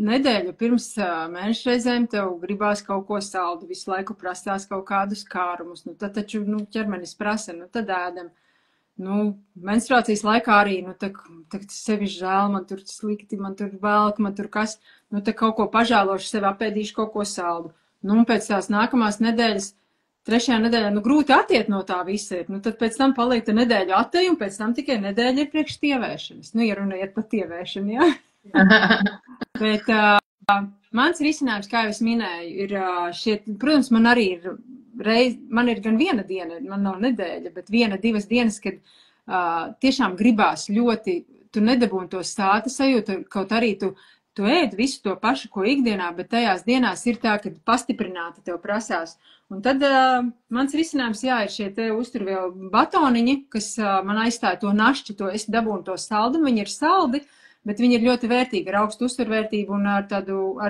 nedēļu pirms mēneša reizēm tev gribās kaut ko saldu, visu laiku prasās kaut kādus kārumus, tad taču, ķermenis prasa, tad ēdam. menstruācijas laikā arī, tā sevi žēl, man tur slikti, man tur velk, man tur kas, tā kaut ko pažēlošu, sevi apēdīšu kaut ko saldu. Un pēc tās nākamās nedēļas, 3. nedēļā, grūti attiet no tā visa ir. Tad pēc tam paliek ta nedēļa atteju, un pēc tam tikai nedēļa ir priekš tievēšanas. Ja runa iet par tievēšanu, jā. Bet mans risinājums, kā jau es minēju, ir protams, man arī ir man ir gan viena diena, man nav nedēļa, bet 1-2 dienas, kad tiešām gribās ļoti, tu nedabūni to stāta sajūtu, kaut arī tu ēd visu to pašu, ko ikdienā, bet tajās dienās ir tā, ka pastiprināti tev prasās. Un tad mans risinājums, ir šie te uzturvielu batoniņi, kas man aizstāja to našķi, es dabūnu to saldumu, viņi ir saldi, bet viņi ir ļoti vērtīgi, ar augstu uzturvērtību un ar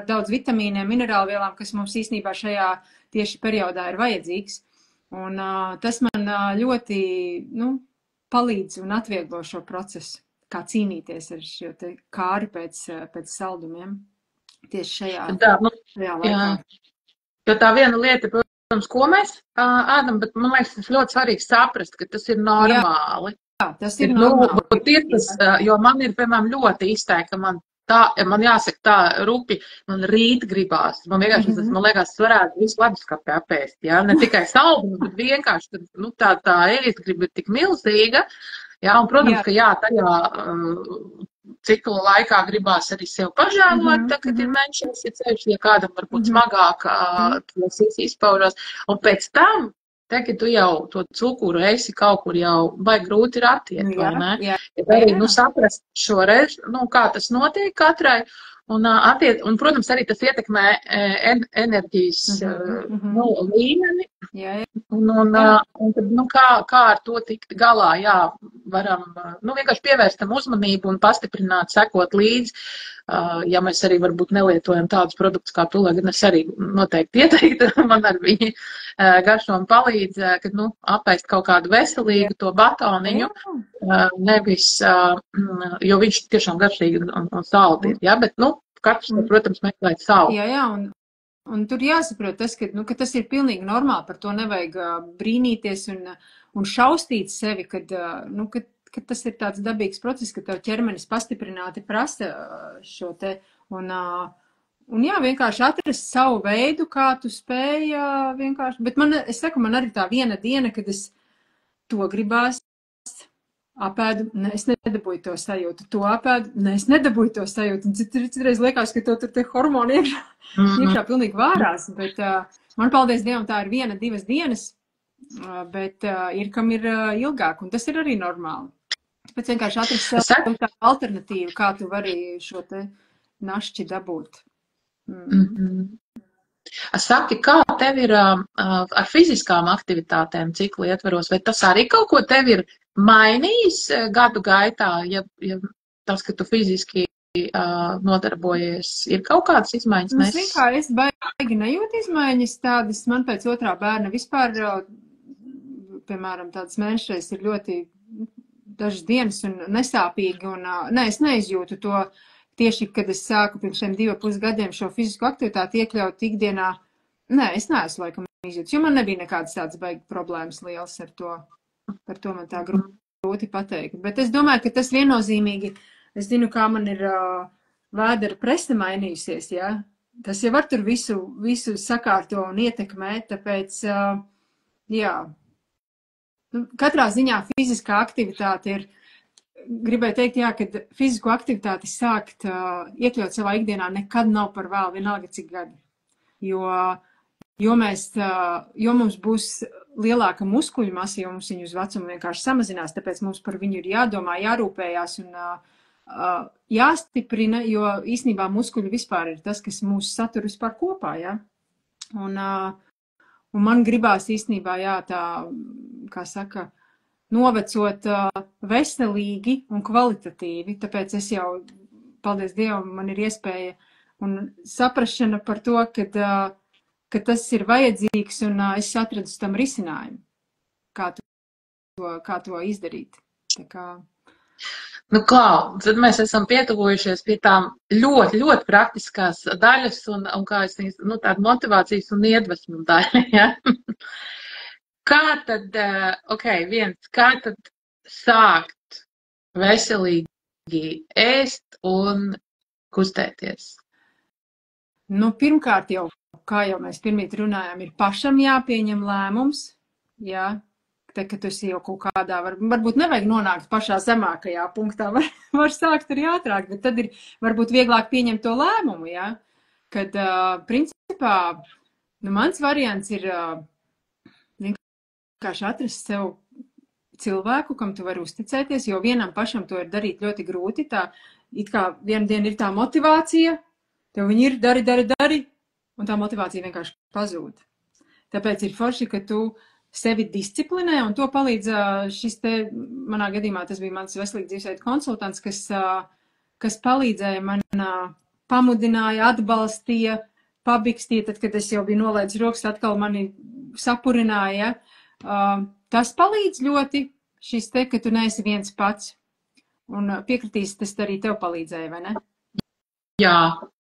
daudz vitamīniem, minerālvielām, kas mums īstenībā šajā tieši periodā ir vajadzīgs. Un tas man ļoti, palīdz un atvieglo šo procesu, kā cīnīties ar šo te kāri pēc saldumiem tieši šajā laikā. Jā. Jo tā viena lieta, protams, ko mēs ēdam, bet man liekas, tas ļoti svarīgi saprast, ka tas ir normāli. Jā, tas ir normāli. Jo man ir, piemēram, ļoti izteikti, man jāsaka tā rupi, man rīt gribās. Man vienkārši, man liekas, varētu visu leduskapi apēst, jā, ne tikai saldumu, bet vienkārši, tā ēst griba ir tik milzīga, jā, un, protams, ka tajā cikla laikā gribās arī sev pažēlot, kad ir menšas, ja kādam varbūt smagāk tas izpaužās, un pēc tam, kad tu jau to cukuru esi kaut kur jau vai grūti ir attiet, vai ne? Ja arī, saprast šo kā tas notiek katrai, un, protams, arī tas ietekmē enerģijas līmeni, un tad, kā ar to tikt galā, varam, vienkārši pievērst tam uzmanību un pastiprināt, sekot līdzi, ja mēs arī varbūt nelietojam tādus produktus kā tu, lai gan es arī noteikti ieteiktu, man ar viņu garšo un palīdz, kad, apēst kaut kādu veselīgu to batoniņu, nevis, jo viņš tiešām garšīgi un saldi ir, bet, katrs, protams, meklēt savu. Jā, un tur jāsaprot tas, ka tas ir pilnīgi normāli, par to nevajag brīnīties un šaustīt sevi, kad tas ir tāds dabīgs process, ka tev ķermenis pastiprināti prasa šo te, un vienkārši atrast savu veidu, kā tu spēj vienkārši, bet es saku, man arī tā viena diena, kad es to gribās, apēdu, es nedabūju to sajūtu, to apēdu, es nedabūju to sajūtu, un citreiz liekas, ka to tur te hormoni iekšā pilnīgi vārās, bet man, paldies Dievam, tā ir 1-2 dienas, bet ir, kam ir ilgāk, un tas ir arī normāli. Pēc vienkārši atrast sev tādu alternatīvu, kā tu vari šo te našķi dabūt. Saki, kā tev ir ar fiziskām aktivitātēm ciklu ietveros, vai tas arī kaut ko tev ir mainījis gadu gaitā, ja tas, ka tu fiziski nodarbojies, ir kaut kādas izmaiņas? Es baigi nejūtu izmaiņas tādas, man pēc 2. bērna vispār, piemēram, tādas mēnešreiz ir ļoti dažas dienas un nesāpīgi, un es neizjūtu to tieši, kad es sāku pirms 2,5 gadiem šo fizisko aktivitāti iekļaut ikdienā. Es neesmu laikam izjūtu, jo man nebija nekādas tādas baigi problēmas liels ar to. Par to man tā grūti pateikt. Bet es domāju, ka tas viennozīmīgi, es zinu, kā man ir vēdera prese mainījusies, jā. Tas jau var tur visu sakārto un ietekmē, tāpēc, katrā ziņā fiziskā aktivitāte ir, gribēju teikt, kad fizisko aktivitāti sākt iekļaut savā ikdienā nekad nav par vēlu, vienalga cik gadi. Jo mums būs lielāka muskuļu masa, jo mums viņu uz vecumu vienkārši samazinās, tāpēc mums par viņu ir jādomā, jārūpējās un jāstiprina, jo īstenībā muskuļi vispār ir tas, kas mūs satur vispār kopā, jā. Un man gribās īstenībā, tā, kā saka, novecot veselīgi un kvalitatīvi, tāpēc es jau, paldies Dievam, man ir iespēja un saprašana par to, ka tas ir vajadzīgs un es atradu tam risinājumu, kā to izdarīt. Tā kā... Klau, tad mēs esam pietuvojušies pie tām ļoti, ļoti praktiskās daļas un kā es teicu, tāda motivācijas un iedvesmu daļa, ja? Kā tad, kā tad sākt veselīgi ēst un kustēties? Nu, pirmkārt jau, kā jau mēs pirmīt runājām, ir pašam jāpieņem lēmums, jā, te, ka tu esi jau kaut kādā, varbūt nevajag nonākt pašā zemākajā punktā, var sākt arī ātrāk, bet tad ir varbūt vieglāk pieņemt to lēmumu, jā, kad, principā, nu, mans variants ir vienkārši atrast sev cilvēku, kam tu vari uzticēties, jo vienam pašam to ir darīt ļoti grūti, tā, it kā vienu dienu ir tā motivācija, tev viņi ir dari, un tā motivācija vienkārši pazūd. Tāpēc ir forši, ka tu sevi disciplinē, un to palīdz šis te, manā gadījumā tas bija mans veselīgi dzīvesveidu konsultants, kas palīdzēja man, pamudināja, atbalstīja, pabikstīja, tad, kad es jau biju nolaidis rokas, atkal mani sapurināja. Tas palīdz ļoti, šis te, ka tu neesi viens pats, un piekritīs, tas arī tev palīdzēja, vai ne? Jā.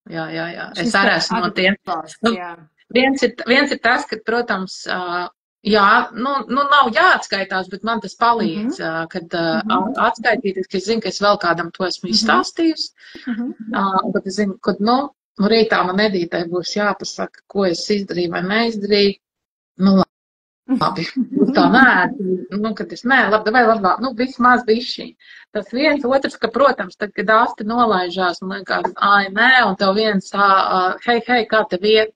Es arī esmu no tiem. Viens ir tas, ka, protams, jā, nav jāatskaitās, bet man tas palīdz, kad atskaitīties, ka es zinu, ka es vēl kādam to esmu izstāstījusi. Bet es zinu, kad, rītā man Edītei būs jāpasaka, ko es izdarīju vai neizdarīju. Labi, tā kad es labi, vai labāk, vismaz bišķi. Tas viens, otrs, ka, protams, tad, kad ārsti nolaižās, man liekas, nē, un tev viens, hei, kā tev iet?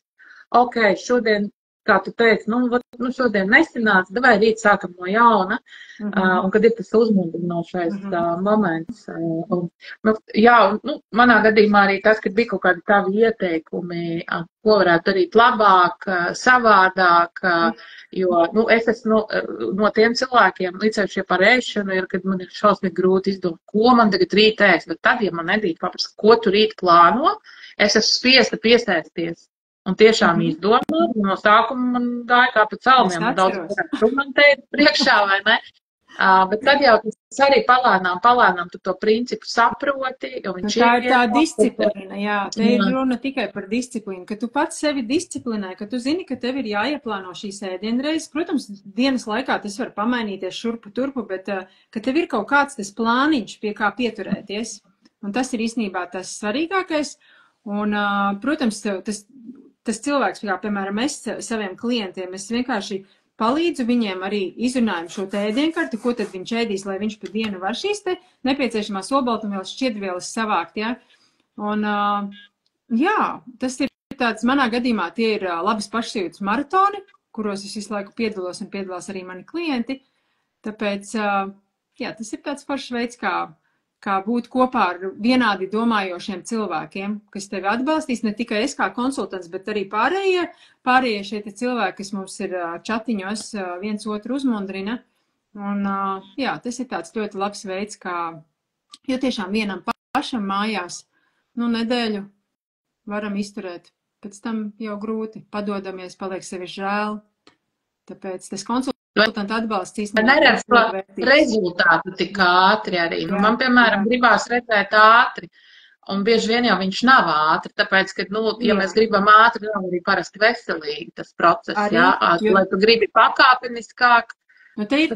Ok, šodien, kā tu teici, šodien nesanāca, vai rīt sākam no jauna, un kad ir tas uzmundrinošais moments. Manā gadījumā arī tas, kad bija kaut kādi tavi ieteikumi, ko varētu darīt labāk, savādāk, jo, es esmu no tiem cilvēkiem, līdz par ēšanu ir, kad man ir šausmīgi grūti izdomāt, ko man tagad rīt ēst, bet tad, ja man Edīte paprasa, ko tu rīt plāno, es esmu spiesta piesēsties. Un tiešām izdomāt, no sākuma man gāja kā pa celmiem, daudz argumentēt priekšā, vai ne? Bet tad jau tas arī palēnām tu to principu saproti, jo viņš tā ir tā disciplīna, jā, te ir runa tikai par disciplīnu, ka tu pats sevi disciplinē, ka tu zini, ka tev ir jāieplāno šīs ēdienreizes. Protams, dienas laikā tas var pamainīties šurpu turpu, bet ka tev ir kaut kāds tas plāniņš, pie kā pieturēties. Un tas ir īstenībā tas svarīgākais. Un, protams, tas cilvēks, kā piemēram es saviem klientiem, es vienkārši palīdzu viņiem arī izrunājumu šo te ēdienkarti, ko tad viņš ēdīs, lai viņš pa dienu var šīs te nepieciešamās olbaltumvielas, šķiedrvielas savākt, ja. Un, jā, tas ir tāds, manā gadījumā tie ir labas pašsajūtas maratoni, kuros es visu laiku piedalos un piedalās arī mani klienti. Tāpēc, jā, tas ir tāds foršs veids, kā būt kopā ar vienādi domājošiem cilvēkiem, kas tevi atbalstīs, ne tikai es kā konsultants, bet arī pārējie šie cilvēki, kas mums ir čatiņos, viens otru uzmundrina. Un, jā, tas ir tāds ļoti labs veids, jo tiešām vienam pašam mājās, nedēļu varam izturēt. Pēc tam jau grūti, padodamies, paliek sevi žēl. Tāpēc tas konsultanta atbalsts īstenībā neredz to rezultātu tik ātri arī. Man, piemēram, gribās redzēt ātri, un bieži vien jau viņš nav ātri, tāpēc, ka, ja mēs gribam ātri, nav arī parasti veselīgi tas process, arī, lai tu gribi pakāpeniskāk. Te ir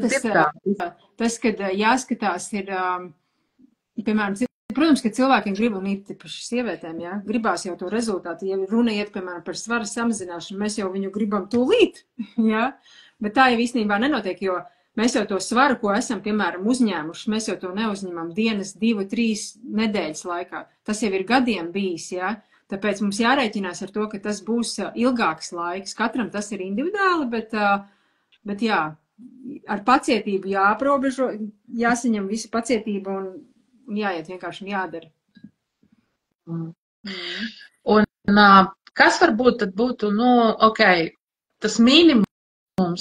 tas, kad jāskatās ir, piemēram, protams, ka cilvēkiem grib un īpaši sievietēm, jā, gribās jau to rezultātu. Ja runa iet, piemēram, par svara samazināšanu, mēs jau viņu gribam tūlīt, jā. Bet tā jau īstenībā nenotiek, jo mēs jau to svaru, ko esam, piemēram, uzņēmuši, mēs jau to neuzņemam dienas, 2, 3 nedēļas laikā. Tas jau ir gadiem bijis, jā. Tāpēc mums jārēķinās ar to, ka tas būs ilgāks laiks. Katram tas ir individuāli, bet jā, ar pacietību jāaprobežo, jāsaņem visa pacietība un jāiet vienkārši un jādara. Un kas varbūt tad būtu, tas minimums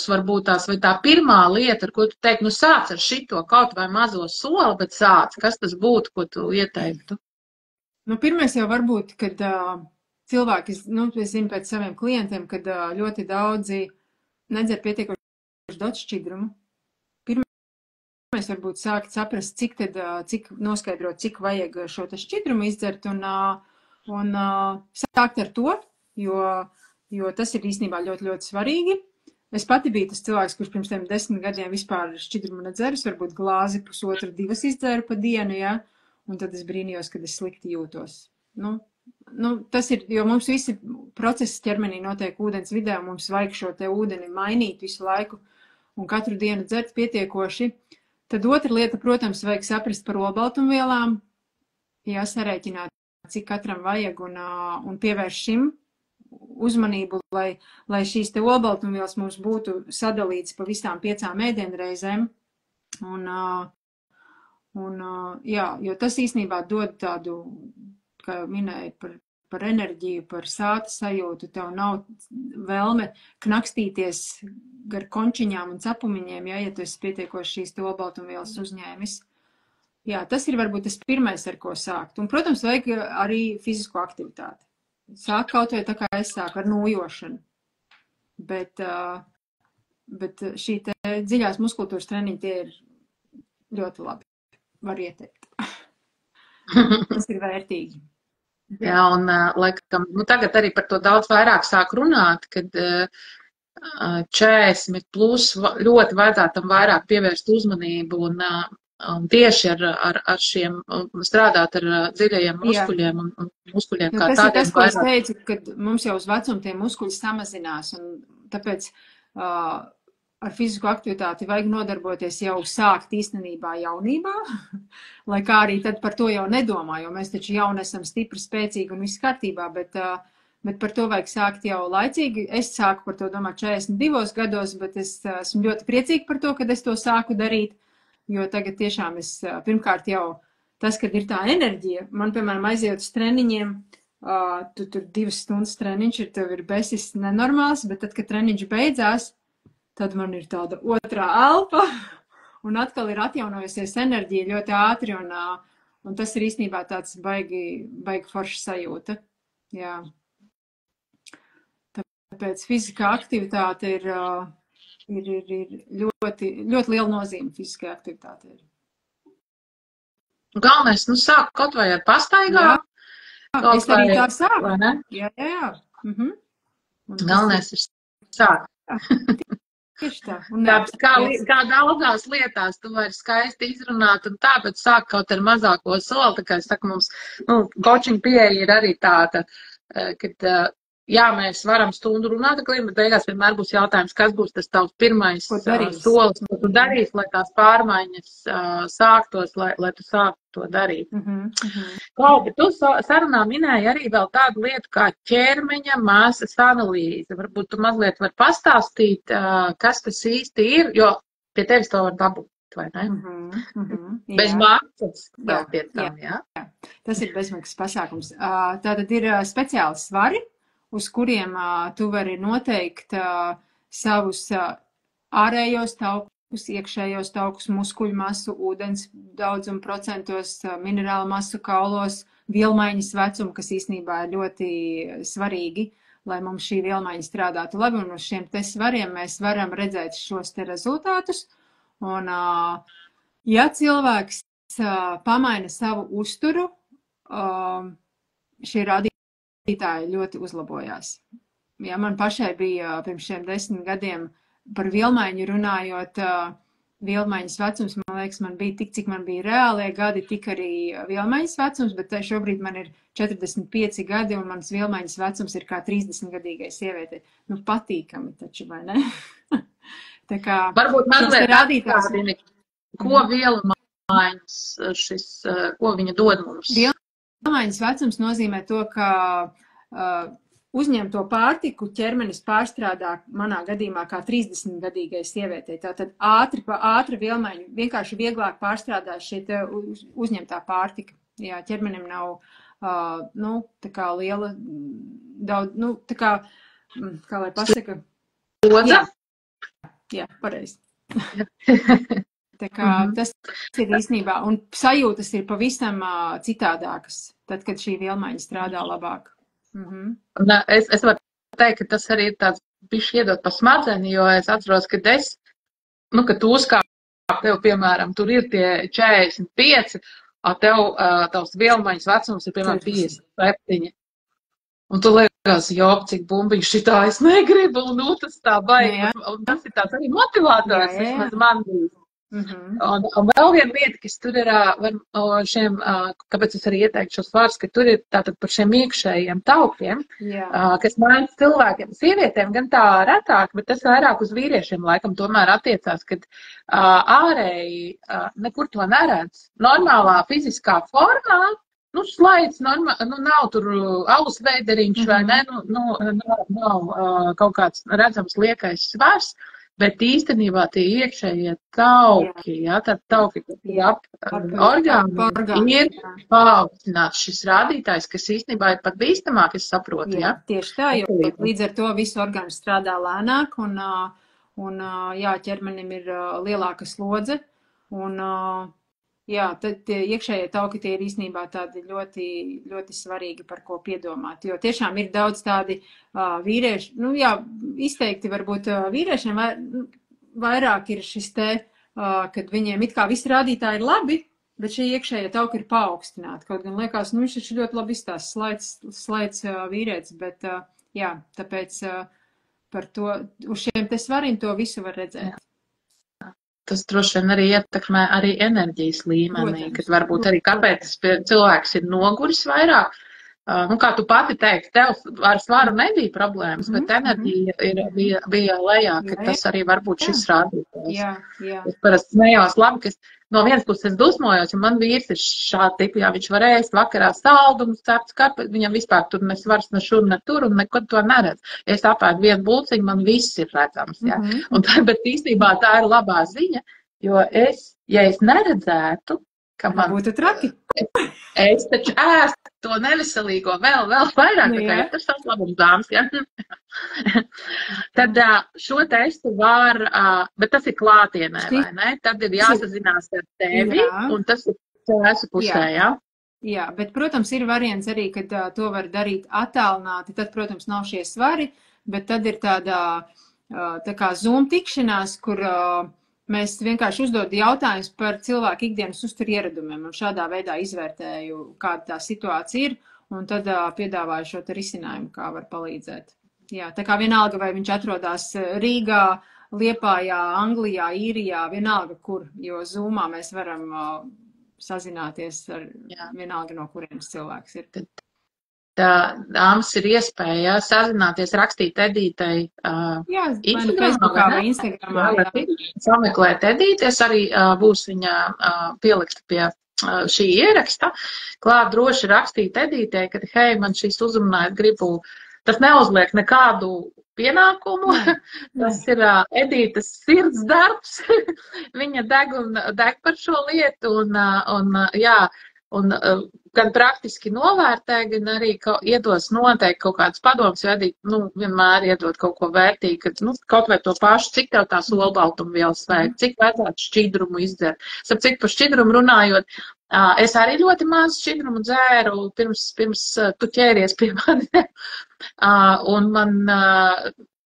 varbūt tās, vai tā pirmā lieta, ar ko tu teiktu, sāc ar šito kaut vai mazo soli, bet sāc, kas tas būtu, ko tu ieteiktu? Pirmais jau varbūt, kad cilvēki, es zinu pēc saviem klientiem, kad ļoti daudzi nedzer pietiekoši daudz šķidrumu. Pirmais varbūt sākt saprast, cik noskaidrot, cik vajag šo te šķidrumu izdzert un sākt ar to, jo tas ir īstenībā ļoti, ļoti svarīgi. Es pati biju tas cilvēks, kurš pirms tiem 10 gadiem vispār šķidrumu nedzēru, varbūt glāzi pusotru, divas izdzēru pa dienu, ja? Un tad es brīnījos, kad es slikti jūtos. Tas ir, jo mums visi procesi ķermenī notiek ūdens vidē, un mums vajag šo te ūdeni mainīt visu laiku un katru dienu dzert pietiekoši. Tad otra lieta, protams, vajag saprast par olbaltumvielām, jāsarēķināt, cik katram vajag un pievērš šim uzmanību, lai šīs te olbaltumvielas mums būtu sadalītas pa visām 5 ēdienreizēm. Jo tas īstenībā dod tādu, kā jau minēju, par enerģiju, par sāta sajūtu. Tev nav vēlme knakstīties gar končiņām un capumiņiem, ja tu esi pietiekoši šīs te olbaltumvielas uzņēmis. Jā, tas ir varbūt tas pirmais, ar ko sākt. Un, protams, vajag arī fizisko aktivitāti. Sāk kaut vai tā kā es sāku ar nojošanu. Bet šī te dziļās muskultūras treniņi, tie ir ļoti labi. Var ieteikt. Tas ir vērtīgi. Jā, un laikam, tagad arī par to daudz vairāk sāk runāt, kad 40 plus ļoti vajadzētu tam vairāk pievērst uzmanību un tieši ar šiem strādāt ar dziļajiem muskuļiem un muskuļiem kā tādiem. Tas ir tas, ko es teicu, kad mums jau uz vecumu tie muskuļi samazinās, un tāpēc ar fizisko aktivitāti vajag nodarboties jau sākt īstenībā jaunībā, lai kā arī tad par to jau nedomā, jo mēs taču jauni esam stipri, spēcīgi un viss kārtībā, bet par to vajag sākt jau laicīgi. Es sāku par to domāt 42 gados, bet es esmu ļoti priecīga par to, kad es to sāku darīt. Jo tagad tiešām es, pirmkārt jau tas, kad ir tā enerģija, man, piemēram, aiziet uz treniņiem, tu tur 2 stundas treniņš tev ir besis nenormāls, bet tad, kad treniņš beidzās, tad man ir tāda otrā elpa, un atkal ir atjaunojusies enerģija ļoti ātri, un tas ir īstenībā tāds baigi forša sajūta. Jā. Tāpēc fiziskā aktivitāte ir ļoti, ļoti liela nozīme fisiskai aktivitātei. Galvenais, sāk kaut vai ar pastaigā. Es arī tā sāku. Jā. Galvenais ir sākt. Tieši tā. Kā daudzās lietās tu vari skaisti izrunāt un tā, bet sāk kaut ar mazāko soli. Tā kā es saku, mums, coaching pieeja ir arī tāda, kad jā, mēs varam stundu runāt, bet beigās vienmēr būs jautājums, kas būs tas tavs pirmais solis, ko tu darīsi, lai tās pārmaiņas sāktos, lai tu sāktu to darīt. Bet tu sarunā minēji arī vēl tādu lietu kā ķermeņa masas analīze. Varbūt tu mazliet var pastāstīt, kas tas īsti ir, jo pie tevis to var dabūt, vai ne? Bez maksas vēl pie tam, jā? Tas ir bezmaksas pasākums. Tātad ir speciāli svari, uz kuriem tu vari noteikt savus ārējos taukus, iekšējos taukus, muskuļu masu, ūdens daudzumu procentos, minerālu masu kaulos, vielmaiņas vecumu, kas īstenībā ir ļoti svarīgi, lai mums šī vielmaiņa strādātu labi, un uz šiem te svariem mēs varam redzēt šos te rezultātus. Un, ja cilvēks pamaina savu uzturu, šie rādītāji ļoti uzlabojās. Ja man pašai bija pirms šiem 10 gadiem par vielmaiņu runājot, vielmaiņas vecums, man liekas, man bija tik, cik man bija reālie gadi, tik arī vielmaiņas vecums, bet šobrīd man ir 45 gadi un mans vielmaiņas vecums ir kā 30-gadīgai sievietei. Patīkami taču, vai ne? Tā kā varbūt mazliet rādītājs, ko vielmaiņas ko viņa dod mums? Vielmaiņas vecums nozīmē to, ka uzņem to pārtiku ķermenis pārstrādā manā gadījumā kā 30-gadīgai sievietei. Tātad ātra vielmaiņa, vienkārši vieglāk pārstrādā šī uzņemtā pārtika. Jā, ķermenim nav, tā kā liela, daudz, tā kā lai pasaka. Jā, pareizi. Tā kā tas ir īstenībā, un sajūtas ir pavisam citādākas, tad, kad šī vielmaiņa strādā labāk. Es varu teikt, ka tas arī ir tāds bišķi iedot pa smadzeni, jo es atceros, ka kad tu uzkāp, tev, piemēram, tur ir tie 45, tev tavs vielmaiņas vecums ir, piemēram, 57. Un tu liekas, jā, cik bumbiņš šitā es negribu, un nu, tas tā baigi, Jā, un tas ir tāds arī motivators, jā. vismaz man bija. Mhm. Un vēl viena lieta, kas tur ir, šiem, kāpēc es arī ieteiktu šos vārdus, ka tur ir tātad par šiem iekšējiem taukiem, Jā. kas mēdz cilvēkiem, sievietēm gan tā retāk, bet tas vairāk uz vīriešiem laikam tomēr attiecās, kad ārēji nekur to neredz. Normālā fiziskā formā, nu, slaids, nu, nav tur alus veideriņš vai ne, nav kaut kāds redzams liekais svars. Bet īstenībā tie iekšējie tauki, tad tauki, kas ir ap orgānu, ir paaugstināts šis rādītājs, kas īstenībā ir pat bīstamāk, es saprotu, jā? Tieši tā, jo līdz ar to visu orgānu strādā lēnāk, un jā, ķermenim ir lielāka slodze, un jā, tad tie iekšējie tauki tie ir īstenībā tādi ļoti, ļoti svarīgi, par ko piedomāt, jo tiešām ir daudz tādi vīrieši, nu jā, izteikti varbūt vīriešiem vairāk ir šis te, kad viņiem it kā visi rādītāji ir labi, bet šie iekšējie tauki ir paaugstināti, kaut gan liekas, nu viņš ir ļoti labi izstāsts, slaids vīrietis, bet jā, tāpēc par to, uz šiem te svariem to visu var redzēt. Jā. Tas droši vien arī ietekmē arī enerģijas līmenī, kad varbūt arī kāpēc cilvēks ir noguris vairāk. Nu, kā tu pati teiksi, tev ar svaru nebija problēmas, bet enerģija bija lejā, ka tas arī varbūt šis rādītājs. Jā. Es parasti smējos labi, ka no vienas puses es dusmojos, jo man vīrs ir šādi tipi, jā, viņš var ēst vakarā saldumus, cepts karpes, viņam vispār tur ne svars, ne šur, ne tur, un nekad to neredz. Es apēdu vienu bulciņu, man viss ir redzams, jā. Bet īstenībā tā ir labā ziņa, jo ja es neredzētu, ka man būtu traki. Es taču ēstu to neveselīgo vēl vairāk, Nu, tā kā tas tas labums dāmas, jā. Tad šo testu var, bet tas ir klātienē, vai ne? Tad ir jāsazinās ar tevi, un tas ir cilvēku pusē, jā? Jā, bet, protams, ir variants arī, kad to var darīt attālināti, tad, protams, nav šie svari, bet tad ir tāda, tā kā Zoom tikšanās, kur mēs vienkārši uzdod jautājumus par cilvēku ikdienas uzturu ieradumiem un šādā veidā izvērtēju, kāda tā situācija ir, un tad piedāvāju šo te risinājumu, kā var palīdzēt. Jā, tā kā vienalga, vai viņš atrodas Rīgā, Liepājā, Anglijā, Īrijā, vienalga kur, jo Zoomā mēs varam sazināties ar vienalga, no kurienes cilvēks ir. Dāmas ir iespēja sazināties, rakstīt Edītei Facebookā vai Instagramā. Sameklēt Edīti, es arī būs viņa pielikta pie šī ieraksta. Klāt droši rakstīt Edītei, kad, hei, man šīs uzrunājot gribu, tas neuzliek nekādu pienākumu, tas ir Edītas sirds darbs, viņa deg par šo lietu, un gan praktiski novērtē, gan arī iedos noteikti kaut kādas padomas, jo Edita, vienmēr iedod kaut ko vērtīgu, kad, kaut vai to pašu, cik tev tās olbaltumvielas vajag, cik vajadzētu šķidrumu izdzert. Starp cik par šķidrumu runājot, es arī ļoti maz šķidrumu dzēru, pirms tu ķēries pie mani, un man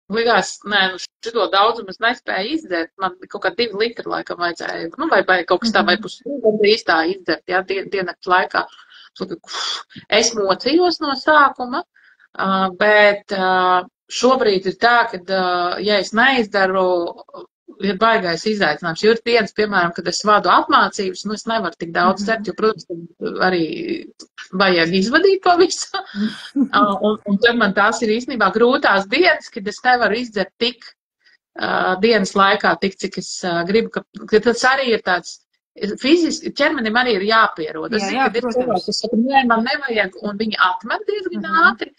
likās, šito daudzumu es nespēju izdzert, man kaut kā 2 litri laikam vajadzēja, vai kaut kas tā, vai pusstundu īstā izdzert, jā, diennakts laikā. Es mocījos no sākuma, bet šobrīd ir tā, ka, ja es neizdaru, ir baigais izaicinājums, jo ir dienas, piemēram, kad es vadu apmācības, es nevaru tik daudz dzert, jo, protams, arī vajag izvadīt to visu, un tad man tās ir īstenībā grūtās dienas, kad es nevaru izdzert tik dienas laikā, tik, cik es gribu, ka tas arī ir tāds, fiziski ķermenim arī ir jāpierod. Es zinu, ka ir cilvēki, kas saka, man nevajag, un viņi atmet diezgan ātri.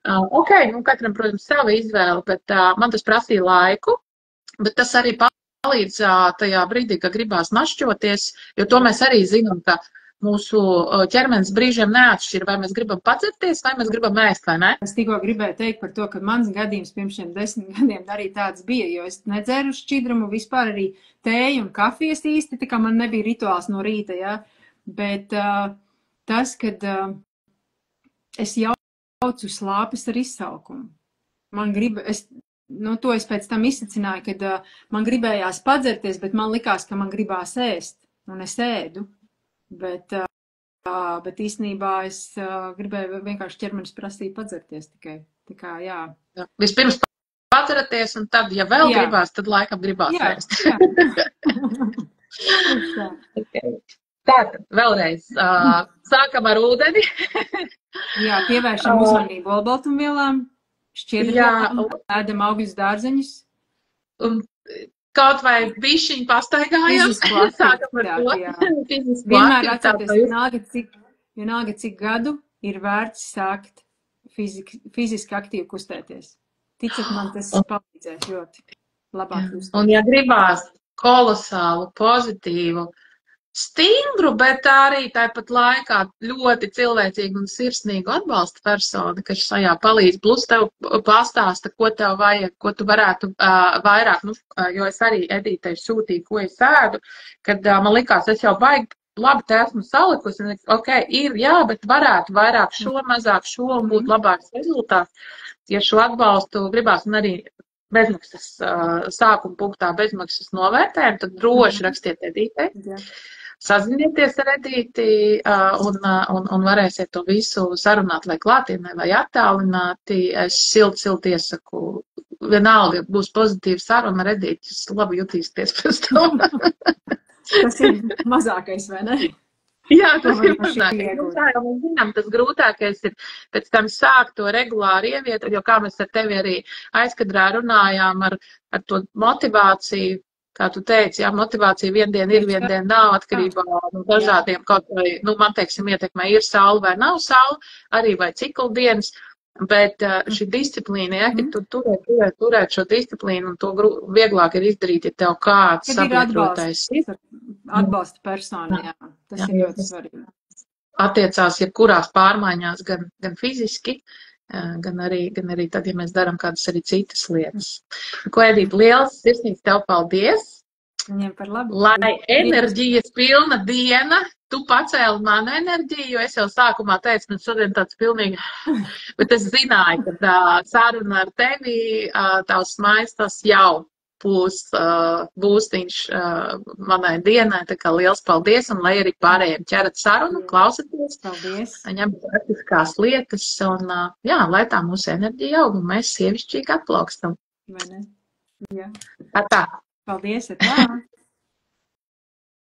Katram, protams, sava izvēle, bet man tas prasīja laiku, bet tas arī palīdz tajā brīdī, ka gribās našķoties, jo to mēs arī zinām, ka mūsu ķermenis brīžiem neatšķir, vai mēs gribam padzerties, vai mēs gribam ēst, vai ne? Es tikko gribēju teikt par to, ka mans gadījums pirms šiem 10 gadiem arī tāds bija, jo es nedzēru šķidrumu, vispār arī tēju un kafijas īsti, tā kā man nebija rituāls no rīta, jā. Bet tas, kad es jaucu slāpes ar izsalkumu, man to es pēc tam izsacināju, kad man gribējās padzerties, bet man likās, ka man gribās ēst, un es ēdu. Bet Bet īstenībā es gribēju vienkārši ķermenis prasīja padzerties tikai. Tā kā, jā. Vispirms padzeraties, un tad, ja vēl gribās, tad laikam gribās ēst. Jā. Okay. Tātad, vēlreiz, sākam ar ūdeni. Jā, pievēršam uzmanību olbaltumvielām, šķiedrvielām, ēdam augļus dārzeņus. Un kaut vai bišķiņ pastaigājam. Sākam ar to. Vienmēr atcerieties, vienalga cik gadu ir vērts sākt fiziski aktīvi kustēties. Ticiet man, tas palīdzēs ļoti labāk justies. Un ja gribās kolosālu, pozitīvu, stingru, bet arī tāpat laikā ļoti cilvēcīgu un sirsnīgu atbalsta personu, kas šajā palīdz, plus tev pastāsta, ko tev vajag, ko tu varētu vairāk, jo es arī Edītei sūtīju, ko es ēdu, kad man likās, es jau baigi labi te esmu salikusi, un ok, ir, jā, bet varētu vairāk šo, mazāk šo, un būt labāks rezultāts. Ja šo atbalstu gribās, un arī bezmaksas sākuma punktā bezmaksas novērtējumu, tad droši rakstiet Edītei. Sazinieties ar Edīti un varēsiet to visu sarunāt, vai klātienē, vai attālināti. Es silti iesaku. Vienalga, būs pozitīva saruna ar Edīti, jūs labi jutīsieties pēc tam. Tas ir mazākais, vai ne? Jā, tas ir mazākais. Tā jau mēs zinām, tas grūtākais ir pēc tam sākt to regulāri ievietot, jo kā mēs ar tevi arī aizkadrā runājām ar to motivāciju, kā tu teici, jā, motivācija viendien ir, viendien nav, atkarībā no dažādiem kaut vai, man teiksim, ietekmē ir saule vai nav saule, arī vai ciklu dienas, bet šī disciplīna, ja, ka tu turēt šo disciplīnu, un to vieglāk ir izdarīt, ja tev kāds sabiedrotais ir. Atbalsta persona, jā. Tas ir ļoti svarīgi. Attiecās jebkurās pārmaiņās, gan fiziski, gan arī tad, ja mēs darām kādas arī citas lietas. Ko, Edīte, liels sirsnīgs tev paldies! Viņiem par labu. Lai enerģijas pilna diena, tu pacēli manu enerģiju, jo es jau sākumā teicu, man šodien tāds pilnīgi, bet es zināju, ka saruna ar tevi, tavs smails, tas jau būstiņš manai dienai, tā kā liels paldies, un lai arī pārējiem ķerat sarunu, klausaties, ņemt praktiskās lietas, un jā, lai tā mūsu enerģija aug, un mēs sievišķīgi atplaukstam. Vai ne? Jā. Tā. Paldies, tā.